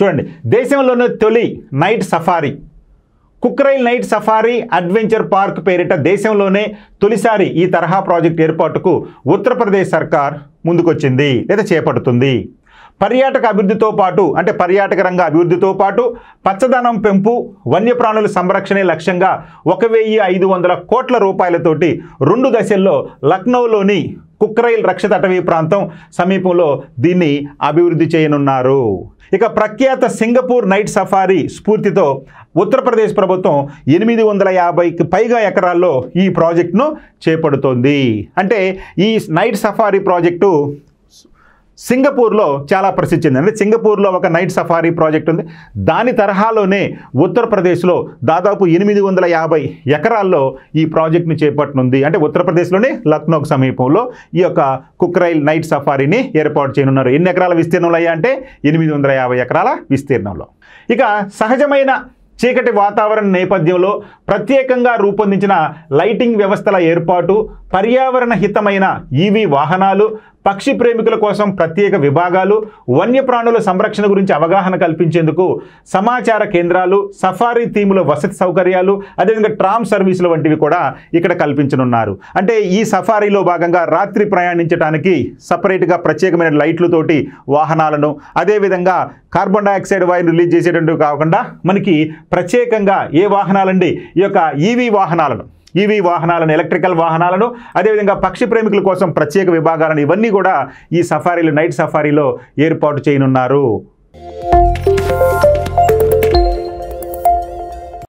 చూడండి, దేశంలోనే తొలి night safari Kukrail night safari adventure park పేరిట దేశంలోనే తొలిసారి ఈ తరహా ప్రాజెక్ట్ ఏర్పాటుకు ఉత్తరప్రదేశ్ సర్కార్ ముందుకొచ్చింది లేదా చేపడుతుంది. పర్యాటక అభివృద్ధితో పాటు అంటే పర్యాటక రంగ అభివృద్ధితో పాటు పచ్చదనం పెంపు, వన్యప్రాణుల సంరక్షణే లక్ష్యంగా 1,500 కోట్ల రూపాయలతోటి 2 దశల్లో లక్నోలోని కుక్రైల్ రక్షిత అటవీ ప్రాంతం సమీపంలో దీన్ని అభివృద్ధి చేయనున్నారు. ఇక ప్రఖ్యాత సింగపూర్ నైట్ సఫారీ స్ఫూర్తితో ఉత్తరప్రదేశ్ ప్రభుత్వం 850కి పైగా ఎకరాల్లో ఈ ప్రాజెక్టును చేపడుతోంది. అంటే ఈ నైట్ సఫారీ ప్రాజెక్టు సింగపూర్లో చాలా ప్రసిద్ధి చెందింది. అంటే సింగపూర్లో ఒక నైట్ సఫారీ ప్రాజెక్ట్ ఉంది. దాని తరహాలోనే ఉత్తరప్రదేశ్లో దాదాపు 850 ఎకరాల్లో ఈ ప్రాజెక్ట్ని చేపట్టనుంది. అంటే ఉత్తరప్రదేశ్లోని లక్నోకు సమీపంలో ఈ యొక్క కుక్రైల్ నైట్ సఫారీని ఏర్పాటు చేయనున్నారు. ఎన్ని ఎకరాల విస్తీర్ణంలో అయ్యా అంటే 850 ఎకరాల విస్తీర్ణంలో. ఇక సహజమైన చీకటి వాతావరణ నేపథ్యంలో ప్రత్యేకంగా రూపొందించిన లైటింగ్ వ్యవస్థల ఏర్పాటు, పర్యావరణ హితమైన ఈవీ వాహనాలు, పక్షి ప్రేమికుల కోసం ప్రత్యేక విభాగాలు, వన్యప్రాణుల సంరక్షణ గురించి అవగాహన కల్పించేందుకు సమాచార కేంద్రాలు, సఫారీ థీముల వసతి సౌకర్యాలు, అదేవిధంగా ట్రామ్ సర్వీసులు వంటివి కూడా ఇక్కడ కల్పించనున్నారు. అంటే ఈ సఫారీలో భాగంగా రాత్రి ప్రయాణించడానికి సపరేట్గా ప్రత్యేకమైన లైట్లతోటి వాహనాలను, అదేవిధంగా కార్బన్ డైఆక్సైడ్ వాయును రిలీజ్ చేసేటువంటివి కాకుండా మనకి ప్రత్యేకంగా ఏ వాహనాలండి ఈ యొక్క ఈవీ వాహనాలను, ఎలక్ట్రికల్ వాహనాలను, అదేవిధంగా పక్షి ప్రేమికుల కోసం ప్రత్యేక విభాగాలను ఇవన్నీ కూడా ఈ సఫారీలో నైట్ సఫారీలో ఏర్పాటు చేయనున్నారు.